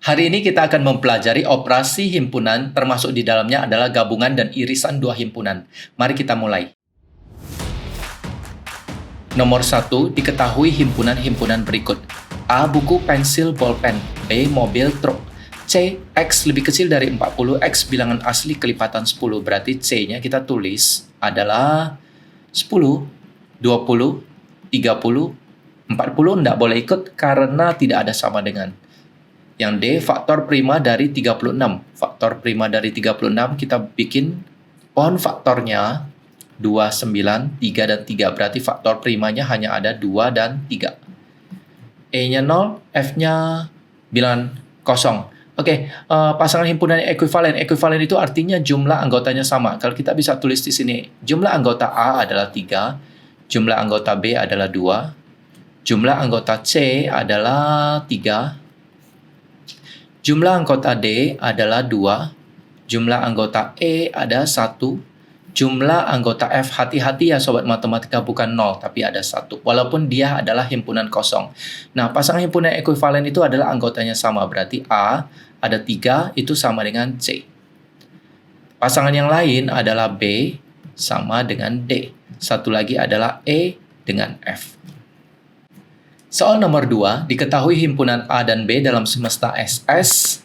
Hari ini kita akan mempelajari operasi himpunan, termasuk di dalamnya adalah gabungan dan irisan dua himpunan. Mari kita mulai. Nomor 1, diketahui himpunan-himpunan berikut. A. Buku, pensil, bolpen. B. Mobil, truk. C. X lebih kecil dari 40, X bilangan asli kelipatan 10. Berarti C-nya kita tulis adalah 10, 20, 30, 40 tidak boleh ikut karena tidak ada sama dengan. Yang D, faktor prima dari 36. Faktor prima dari 36 kita bikin pohon faktornya 2, 9, 3, dan 3. Berarti faktor primanya hanya ada 2 dan 3. E-nya 0, F-nya bilangan kosong. Oke, pasangan himpunan ekuivalen. Ekuivalen itu artinya jumlah anggotanya sama. Kalau kita bisa tulis di sini, jumlah anggota A adalah 3, jumlah anggota B adalah 2, jumlah anggota C adalah 3, jumlah anggota D adalah 2, jumlah anggota E ada 1, jumlah anggota F, hati-hati ya sobat matematika, bukan 0, tapi ada 1. Walaupun dia adalah himpunan kosong. Nah, pasangan himpunan ekuivalen itu adalah anggotanya sama. Berarti A ada 3, itu sama dengan C. Pasangan yang lain adalah B sama dengan D. Satu lagi adalah E dengan F. Soal nomor 2, diketahui himpunan A dan B dalam semesta SS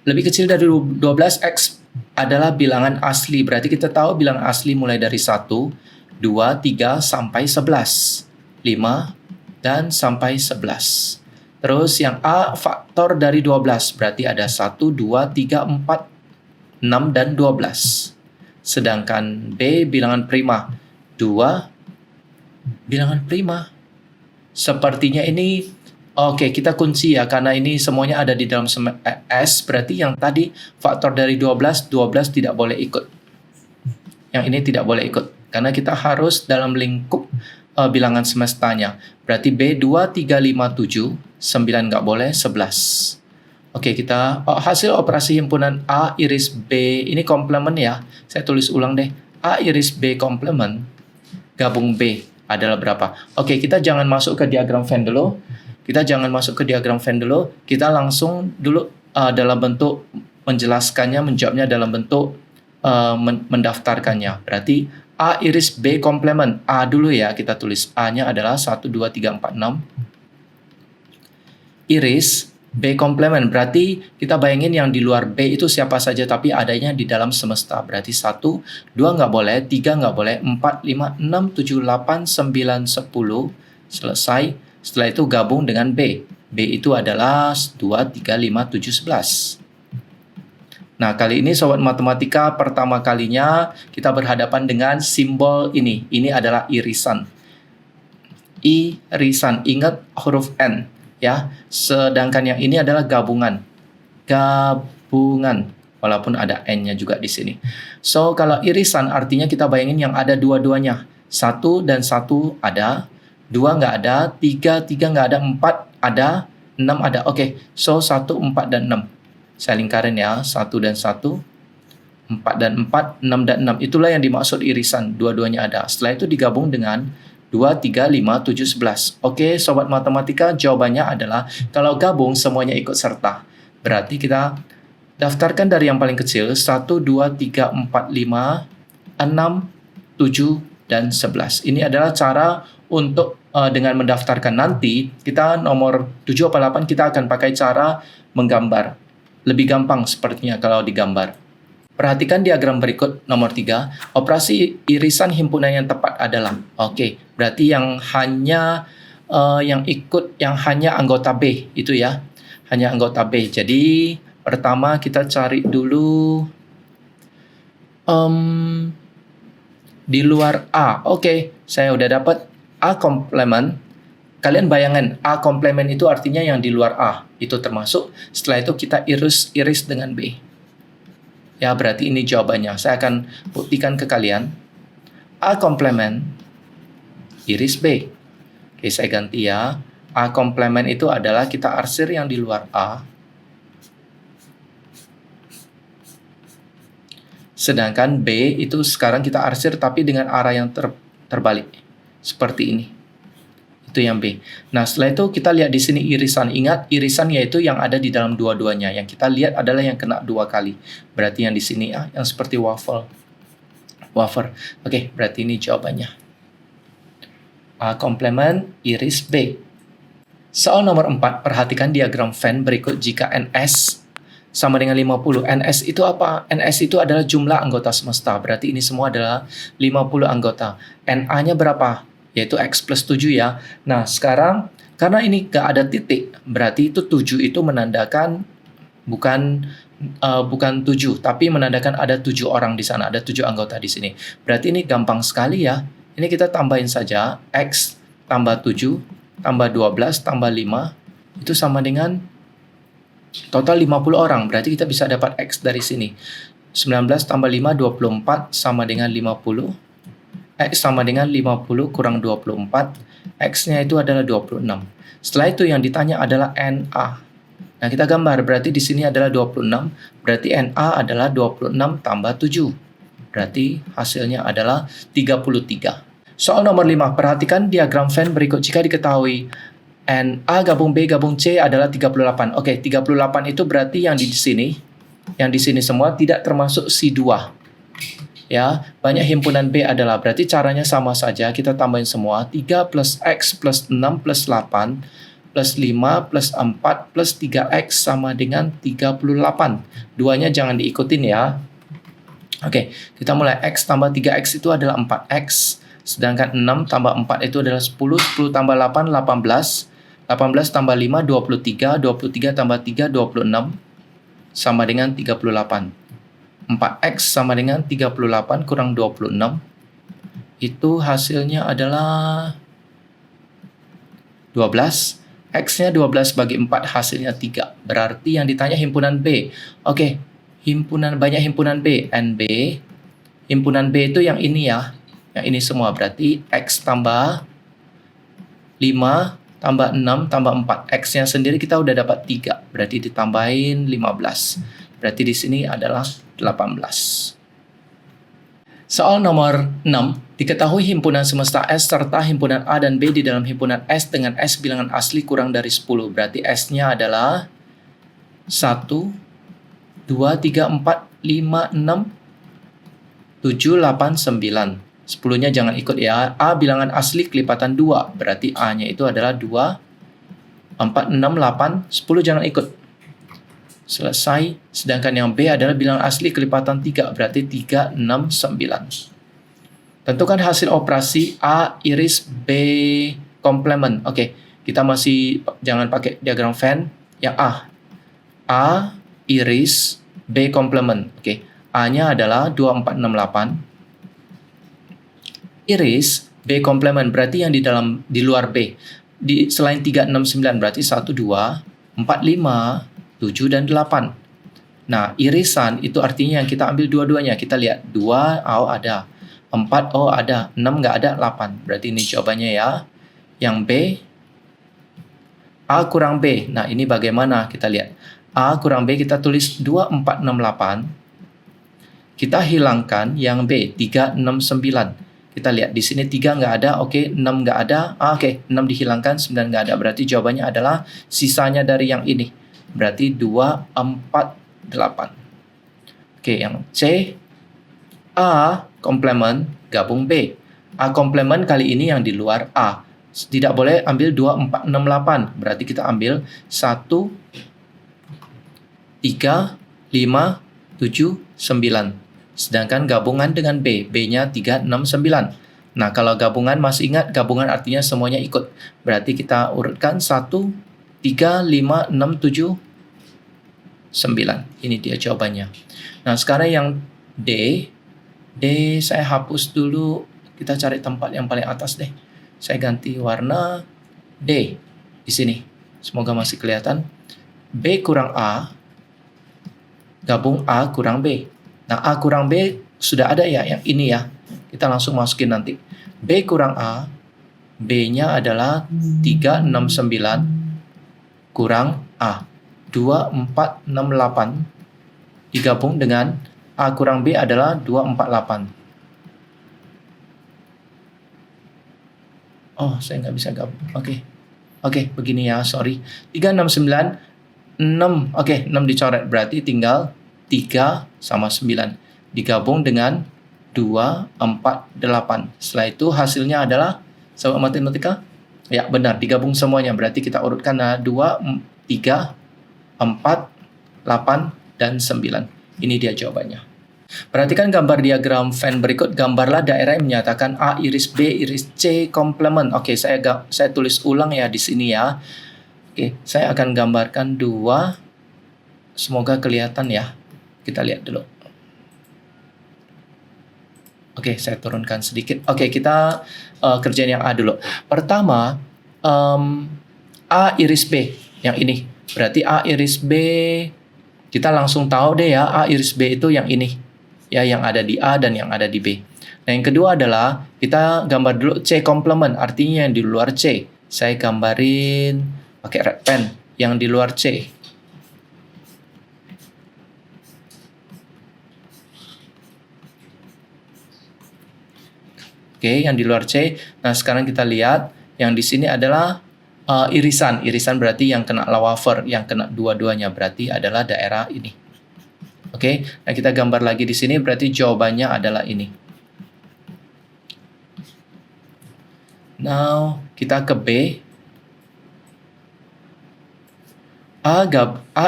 lebih kecil dari 12, X adalah bilangan asli. Berarti kita tahu bilangan asli mulai dari 1, 2, 3, sampai 11. 5, dan sampai 11. Terus yang A faktor dari 12. Berarti ada 1, 2, 3, 4, 6, dan 12. Sedangkan B bilangan prima. 2 bilangan prima. Sepertinya ini, oke, kita kunci ya, karena ini semuanya ada di dalam S, berarti yang tadi faktor dari 12 tidak boleh ikut. Yang ini tidak boleh ikut, karena kita harus dalam lingkup bilangan semestanya. Berarti B, 2, 3, 5, 7, 9 nggak boleh, 11. Oke, kita hasil operasi himpunan A iris B, ini komplement ya, saya tulis ulang deh. A iris B komplement, gabung B adalah berapa? Oke, kita jangan masuk ke diagram Venn dulu. Kita langsung dulu dalam bentuk menjelaskannya, menjawabnya dalam bentuk mendaftarkannya. Berarti A iris B komplement. A dulu ya, kita tulis A-nya adalah 1, 2, 3, 4, 6. Iris B komplement, berarti kita bayangin yang di luar B itu siapa saja, tapi adanya di dalam semesta. Berarti 1, 2 nggak boleh, 3 nggak boleh, 4, 5, 6, 7, 8, 9, 10. Selesai. Setelah itu gabung dengan B. B itu adalah 2, 3, 5, 7, 11. Nah, kali ini sobat matematika pertama kalinya kita berhadapan dengan simbol ini. Ini adalah irisan. Irisan, ingat huruf N. Ya, sedangkan yang ini adalah gabungan. Gabungan, walaupun ada N-nya juga di sini. So, kalau irisan artinya kita bayangin yang ada dua-duanya. 1 dan 1 ada, 2 nggak ada, 3 nggak ada, 4 ada, 6 ada. Oke, so 1, 4, dan 6. Saya lingkarin ya, 1 dan 1, 4 dan 4, 6 dan 6. Itulah yang dimaksud irisan, dua-duanya ada. Setelah itu digabung dengan 2, 3, 5, 7, 11. Oke, sobat matematika, jawabannya adalah kalau gabung semuanya ikut serta. Berarti kita daftarkan dari yang paling kecil, 1, 2, 3, 4, 5, 6, 7, dan 11. Ini adalah cara untuk dengan mendaftarkan. Nanti kita nomor 7 atau 8 kita akan pakai cara menggambar. Lebih gampang sepertinya kalau digambar. Perhatikan diagram berikut nomor 3. Operasi irisan himpunan yang tepat adalah, oke, berarti yang hanya hanya anggota B itu ya, hanya anggota B. Jadi pertama kita cari dulu di luar A. Oke, saya udah dapat A komplement. Kalian bayangkan A komplement itu artinya yang di luar A itu termasuk. Setelah itu kita iris dengan B. Ya, berarti ini jawabannya. Saya akan buktikan ke kalian. A komplement iris B. Oke, saya ganti ya. A komplement itu adalah kita arsir yang di luar A. Sedangkan B itu sekarang kita arsir tapi dengan arah yang terbalik. Seperti ini. Itu Itu yang B. Nah, setelah itu kita lihat di sini irisan. Ingat, irisan yaitu yang ada di dalam dua-duanya. Yang kita lihat adalah yang kena 2 kali. Berarti yang di sini A, yang seperti wafer. Oke, berarti ini jawabannya. A komplement iris B. Soal nomor 4, perhatikan diagram Venn berikut jika NS sama dengan 50. NS itu apa? NS itu adalah jumlah anggota semesta. Berarti ini semua adalah 50 anggota. NA-nya berapa? Yaitu X plus 7 ya. Nah, sekarang karena ini nggak ada titik, berarti itu 7 itu menandakan bukan 7, tapi menandakan ada 7 orang di sana, ada 7 anggota di sini. Berarti ini gampang sekali ya. Ini kita tambahin saja, X tambah 7, tambah 12, tambah 5, itu sama dengan total 50 orang. Berarti kita bisa dapat X dari sini. 19 tambah 5, 24, sama dengan 50. X sama dengan 50 kurang 24. X-nya itu adalah 26. Setelah itu yang ditanya adalah NA. Nah, kita gambar. Berarti di sini adalah 26. Berarti NA adalah 26 tambah 7. Berarti hasilnya adalah 33. Soal nomor 5. Perhatikan diagram Venn berikut jika diketahui NA gabung B gabung C adalah 38. Oke, 38 itu berarti yang di sini. Yang di sini semua tidak termasuk si 2. Ya, banyak himpunan B adalah berarti caranya sama saja. Kita tambahin semua. 3 plus X plus 6 plus 8 plus 5 plus 4 plus 3X sama dengan 38. Duanya jangan diikutin ya. Oke, kita mulai. X tambah 3X itu adalah 4X. Sedangkan 6 tambah 4 itu adalah 10. 10 tambah 8, 18. 18 tambah 5, 23. 23 tambah 3, 26. Sama dengan 38. 4X sama dengan 38 kurang 26. Itu hasilnya adalah 12. X-nya 12 bagi 4 hasilnya 3. Berarti yang ditanya himpunan B. Oke, banyak himpunan B. NB. Himpunan B itu yang ini ya. Yang ini semua. Berarti X tambah 5 tambah 6 tambah 4. X-nya sendiri kita udah dapat 3. Berarti ditambahin 15. Berarti di sini adalah 18. Soal nomor 6. Diketahui himpunan semesta S serta himpunan A dan B di dalam himpunan S dengan S bilangan asli kurang dari 10. Berarti S-nya adalah 1, 2, 3, 4, 5, 6, 7, 8, 9. 10-nya jangan ikut ya. A bilangan asli kelipatan 2. Berarti A-nya itu adalah 2, 4, 6, 8, 10 jangan ikut. Selesai. Sedangkan yang B adalah bilangan asli kelipatan 3. Berarti 3, 6, 9. Tentukan hasil operasi A iris B komplement. Oke, kita masih jangan pakai diagram Venn. Yang A. A iris B komplement. Oke, A-nya adalah 2, 4, 6, 8. Iris B komplement berarti yang di luar B. Selain 3, 6, 9 berarti 1, 2, 4, 5, 7, dan 8. Nah, irisan itu artinya yang kita ambil dua-duanya. Kita lihat 2, oh ada. 4, oh ada. 6 nggak ada, 8. Berarti ini jawabannya ya. Yang B, A kurang B. Nah, ini bagaimana? Kita lihat. A kurang B kita tulis 2, 4, 6, 8. Kita hilangkan yang B, 3, 6, 9. Kita lihat di sini 3 nggak ada, oke, 6 nggak ada, oke, 6 dihilangkan, 9 nggak ada. Berarti jawabannya adalah sisanya dari yang ini. Berarti 2, 4, 8. Oke, yang C, A komplement gabung B. A komplement kali ini yang di luar A. Tidak boleh ambil 2, 4, 6, 8. Berarti kita ambil 1, 3, 5, 7, 9. Sedangkan gabungan dengan B. B-nya 3, 6, 9. Nah, kalau gabungan masih ingat, gabungan artinya semuanya ikut. Berarti kita urutkan 1, 3, 5, 6, 7, 9. Ini dia jawabannya. Nah, sekarang yang D. D saya hapus dulu. Kita cari tempat yang paling atas deh. Saya ganti warna D. Di sini. Semoga masih kelihatan. B kurang A. Gabung A kurang B. Nah, A kurang B sudah ada ya, yang ini ya. Kita langsung masukin nanti. B kurang A. B-nya adalah 3, 6, 9 kurang A. 2, 4, 6, 8. Digabung dengan A kurang B adalah 2, 4, 8. Oh, saya nggak bisa gabung. Oke, begini ya, sorry. 3, 6, 9, 6. Oke, 6 dicoret. Berarti tinggal 3 sama 9. Digabung dengan 2, 4, 8. Setelah itu hasilnya adalah, sahabat matematika? Ya, benar. Digabung semuanya. Berarti kita urutkan 2, 3, 4, 8, dan 9. Ini dia jawabannya. Perhatikan gambar diagram Venn berikut. Gambarlah daerah yang menyatakan A iris B iris C komplement. Oke, saya tulis ulang ya di sini ya. Oke, saya akan gambarkan 2. Semoga kelihatan ya. Kita lihat dulu. Oke, saya turunkan sedikit. Oke, kita kerjain yang A dulu. Pertama, A iris B. Yang ini. Berarti A iris B, kita langsung tahu deh ya, A iris B itu yang ini. Ya, yang ada di A dan yang ada di B. Nah, yang kedua adalah kita gambar dulu C komplement, artinya yang di luar C. Saya gambarin pakai red pen yang di luar C. Oke, yang di luar C. Nah, sekarang kita lihat yang di sini adalah irisan. Irisan berarti yang kena wafer, yang kena dua-duanya berarti adalah daerah ini. Oke, nah kita gambar lagi di sini, berarti jawabannya adalah ini. Now, kita ke B. A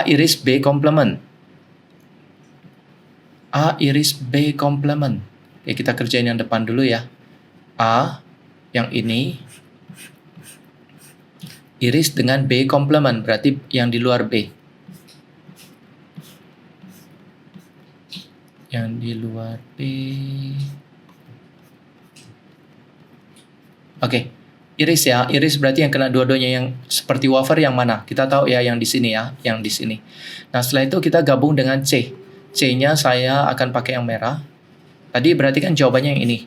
iris B komplement. A iris B komplement. Oke, kita kerjain yang depan dulu ya. A, yang ini, iris dengan B komplement, berarti yang di luar B. Yang di luar B. Oke, iris ya. Iris berarti yang kena dua-duanya, yang seperti wafer yang mana? Kita tahu ya yang di sini ya, yang di sini. Nah, setelah itu kita gabung dengan C. C-nya saya akan pakai yang merah. Tadi berarti kan jawabannya yang ini.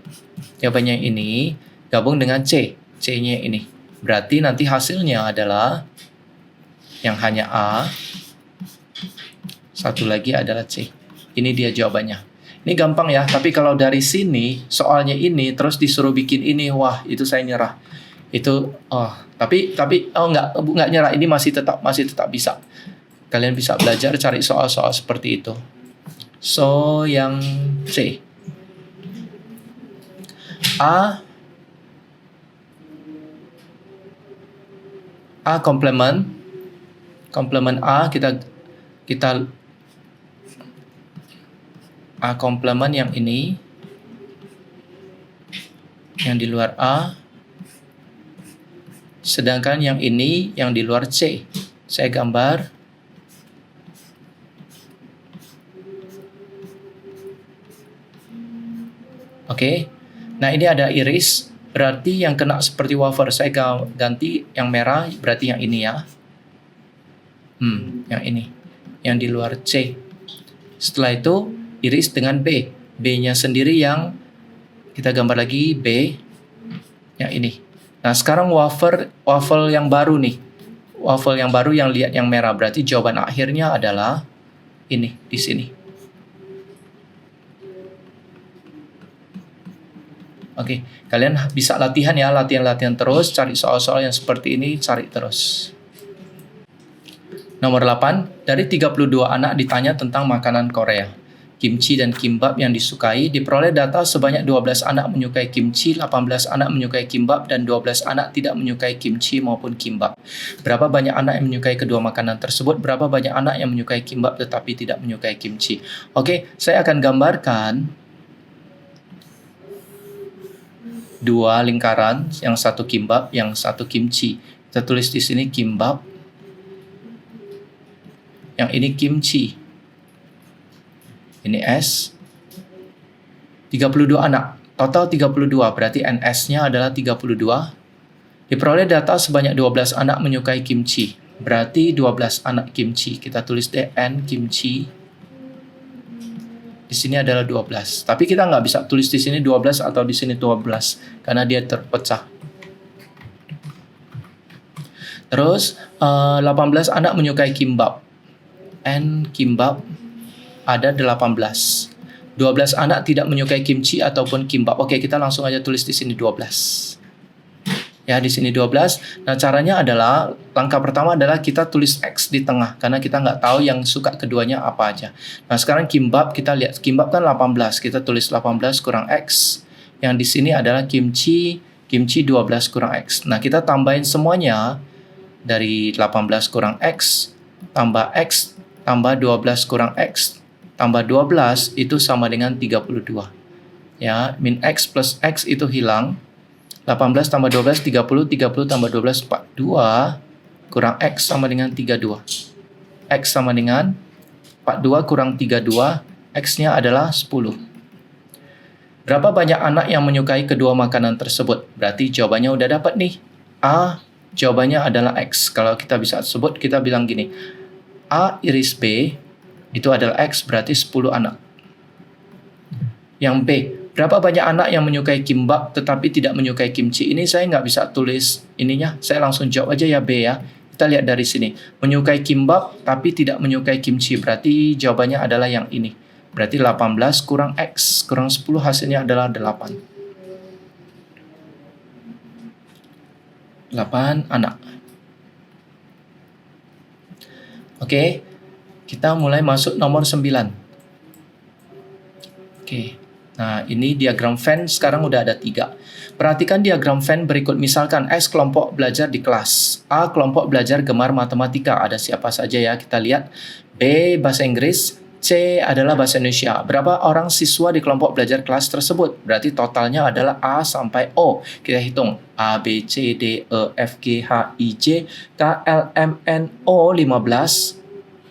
Jawabannya yang ini gabung dengan C. C-nya yang ini. Berarti nanti hasilnya adalah yang hanya A. Satu lagi adalah C. Ini dia jawabannya. Ini gampang ya, tapi kalau dari sini soalnya ini terus disuruh bikin ini, wah itu saya nyerah. Itu tapi enggak nyerah, ini masih tetap bisa. Kalian bisa belajar cari soal-soal seperti itu. So yang C. A komplement A kita A komplement yang ini, yang di luar A, sedangkan yang ini yang di luar C. Saya gambar. Oke. Nah, ini ada iris, berarti yang kena seperti wafer. Saya ganti yang merah, berarti yang ini ya. Yang ini. Yang di luar C. Setelah itu iris dengan B. B-nya sendiri yang kita gambar lagi B yang ini. Nah, sekarang wafer yang baru nih. Wafer yang baru yang lihat yang merah, berarti jawaban akhirnya adalah ini di sini. Oke, kalian bisa latihan ya, latihan terus, cari soal-soal yang seperti ini, cari terus. Nomor 8, dari 32 anak ditanya tentang makanan Korea. Kimchi dan kimbap yang disukai, diperoleh data sebanyak 12 anak menyukai kimchi, 18 anak menyukai kimbap, dan 12 anak tidak menyukai kimchi maupun kimbap. Berapa banyak anak yang menyukai kedua makanan tersebut? Berapa banyak anak yang menyukai kimbap tetapi tidak menyukai kimchi? Oke, saya akan gambarkan dua lingkaran, yang satu kimbap, yang satu kimchi. Kita tulis di sini kimbap, yang ini kimchi. Ini S. 32 anak. Total 32, berarti NS-nya adalah 32. Diperoleh data sebanyak 12 anak menyukai kimchi. Berarti 12 anak kimchi. Kita tulis deh N kimchi. Di sini adalah 12. Tapi kita nggak bisa tulis di sini 12 atau di sini 12. Karena dia terpecah. Terus 18 anak menyukai kimbap. N kimbap ada 18. 12 anak tidak menyukai kimchi ataupun kimbap. Oke, kita langsung aja tulis di sini 12. Ya, di sini 12. Nah, caranya adalah, langkah pertama adalah kita tulis X di tengah, karena kita nggak tahu yang suka keduanya apa aja. Nah, sekarang kimbap, kita lihat, kimbap kan 18, kita tulis 18 kurang X. Yang di sini adalah kimchi 12 kurang X. Nah, kita tambahin semuanya, dari 18 kurang X, tambah X, tambah 12 kurang X, tambah 12, itu sama dengan 32. Ya, min X plus X itu hilang. 18 tambah 12, 30, 30 tambah 12, 42, kurang X sama dengan 32. X sama dengan 42 kurang 32, X-nya adalah 10. Berapa banyak anak yang menyukai kedua makanan tersebut? Berarti jawabannya udah dapat nih. A, jawabannya adalah X. Kalau kita bisa sebut, kita bilang gini. A iris B, itu adalah X, berarti 10 anak. Yang B, berapa banyak anak yang menyukai kimbap tetapi tidak menyukai kimchi? Ini saya nggak bisa tulis ininya. Saya langsung jawab aja ya B ya. Kita lihat dari sini. Menyukai kimbap tapi tidak menyukai kimchi. Berarti jawabannya adalah yang ini. Berarti 18 kurang X. Kurang 10 hasilnya adalah 8. 8 anak. Oke. Kita mulai masuk nomor 9. Oke. Nah, ini diagram Venn sekarang udah ada 3. Perhatikan diagram Venn berikut. Misalkan S kelompok belajar di kelas. A kelompok belajar gemar matematika. Ada siapa saja ya? Kita lihat. B bahasa Inggris. C adalah bahasa Indonesia. Berapa orang siswa di kelompok belajar kelas tersebut? Berarti totalnya adalah A sampai O. Kita hitung. A, B, C, D, E, F, G, H, I, J, K, L, M, N, O, 15.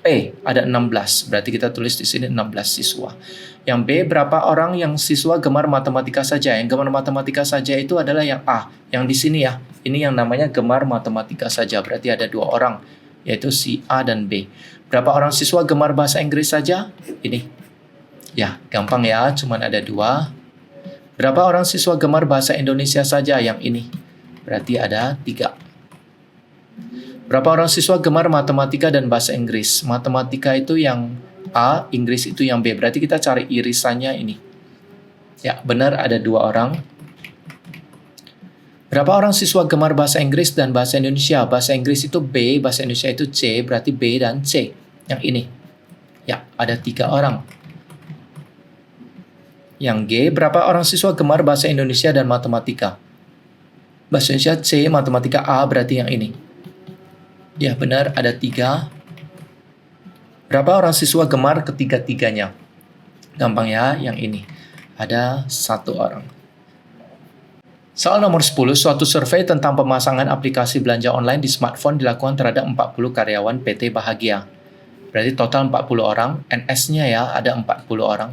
P ada 16. Berarti kita tulis di sini 16 siswa. Yang B, berapa orang yang siswa gemar matematika saja? Yang gemar matematika saja itu adalah yang A. Yang di sini ya. Ini yang namanya gemar matematika saja. Berarti ada 2 orang, yaitu si A dan B. Berapa orang siswa gemar bahasa Inggris saja? Ini. Ya, gampang ya. Cuman ada 2. Berapa orang siswa gemar bahasa Indonesia saja? Yang ini. Berarti ada 3. Berapa orang siswa gemar matematika dan bahasa Inggris? Matematika itu yang A, Inggris itu yang B. Berarti kita cari irisannya ini. Ya, benar ada 2 orang. Berapa orang siswa gemar bahasa Inggris dan bahasa Indonesia? Bahasa Inggris itu B, bahasa Indonesia itu C. Berarti B dan C. Yang ini. Ya, ada 3 orang. Yang G, berapa orang siswa gemar bahasa Indonesia dan matematika? Bahasa Indonesia C, matematika A, berarti yang ini. Ya, benar ada 3. Berapa orang siswa gemar ketiga-tiganya? Gampang ya, yang ini. Ada 1 orang. Soal nomor 10, suatu survei tentang pemasangan aplikasi belanja online di smartphone dilakukan terhadap 40 karyawan PT Bahagia. Berarti total 40 orang, NS-nya ya ada 40 orang.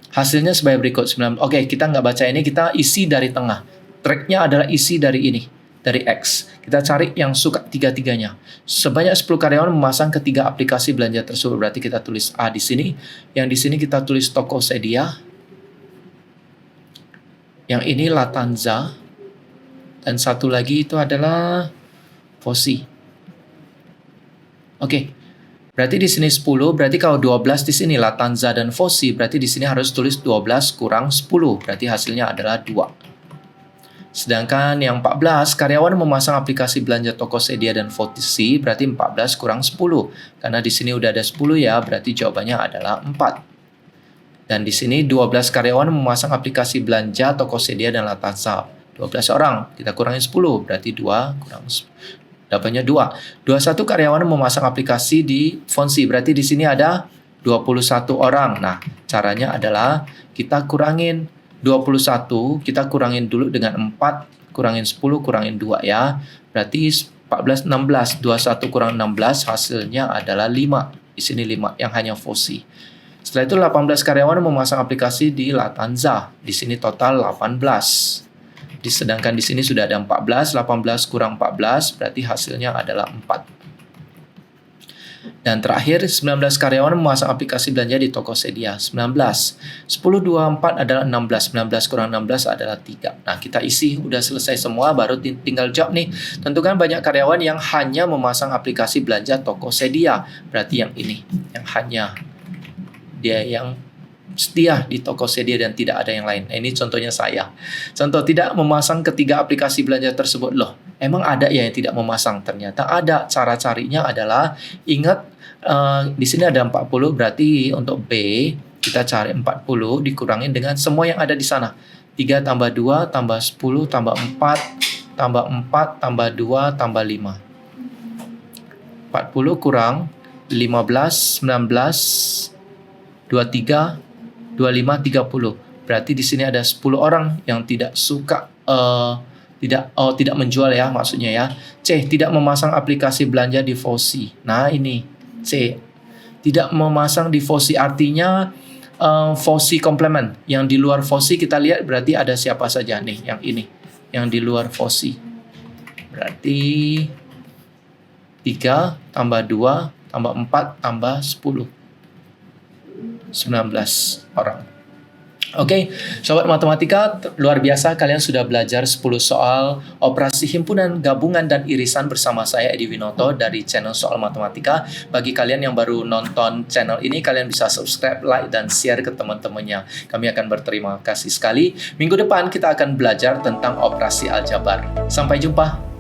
Hasilnya sebagai berikut. Oke, kita nggak baca ini, kita isi dari tengah. Track-nya adalah isi dari ini. Dari X. Kita cari yang suka tiga-tiganya. Sebanyak 10 karyawan memasang ketiga aplikasi belanja tersebut. Berarti kita tulis A di sini. Yang di sini kita tulis Tokopedia. Yang ini Latanza. Dan satu lagi itu adalah Fosi. Oke. Berarti di sini 10. Berarti kalau 12 di sini Latanza dan Fosi. Berarti di sini harus tulis 12 kurang 10. Berarti hasilnya adalah 2. Sedangkan yang 14, karyawan memasang aplikasi belanja Tokopedia dan Fosi, berarti 14 kurang 10. Karena di sini udah ada 10 ya, berarti jawabannya adalah 4. Dan di sini 12 karyawan memasang aplikasi belanja Tokopedia dan Latanza. 12 orang, kita kurangin 10, berarti 2 kurang 10. Dapatnya 2. 21 karyawan memasang aplikasi di Fosi, berarti di sini ada 21 orang. Nah, caranya adalah kita kurangin 21, kita kurangin dulu dengan 4, kurangin 10, kurangin 2 ya. Berarti 14, 16, 21 kurang 16 hasilnya adalah 5. Di sini 5 yang hanya Fosi. Setelah itu 18 karyawan memasang aplikasi di Latanza. Di sini total 18. Sedangkan di sini sudah ada 14, 18 kurang 14 berarti hasilnya adalah 4. Dan terakhir, 19 karyawan memasang aplikasi belanja di Tokopedia. 19. 10, 2, 4 adalah 16. 19 kurang 16 adalah 3. Nah, kita isi. Udah selesai semua, baru tinggal jawab nih. Tentukan banyak karyawan yang hanya memasang aplikasi belanja Tokopedia. Berarti yang ini. Yang hanya. Dia yang setia di Tokopedia dan tidak ada yang lain. Ini contohnya saya. Contoh tidak memasang ketiga aplikasi belanja tersebut. Loh, emang ada ya yang tidak memasang? Ternyata ada. Cara carinya adalah ingat di sini ada 40, berarti untuk B kita cari 40 dikurangin dengan semua yang ada di sana. 3 tambah 2 tambah 10 tambah 4 tambah 4 tambah 2 tambah 5. 40 kurang 15, 19, 23, 25, 30. Berarti di sini ada 10 orang yang tidak suka tidak menjual ya maksudnya ya. C, tidak memasang aplikasi belanja di Fosi. Nah, ini C. Tidak memasang di Fosi artinya Fosi komplement. Yang di luar Fosi kita lihat berarti ada siapa saja nih yang ini. Yang di luar Fosi. Berarti 3 tambah 2 tambah 4 tambah 10. 19 orang. Oke, sobat matematika, luar biasa kalian sudah belajar 10 soal operasi himpunan, gabungan, dan irisan bersama saya Edi Winoto dari channel Soal Matematika. Bagi kalian yang baru nonton channel ini, kalian bisa subscribe, like, dan share ke teman-temannya. Kami akan berterima kasih sekali. Minggu depan kita akan belajar tentang operasi aljabar. Sampai jumpa.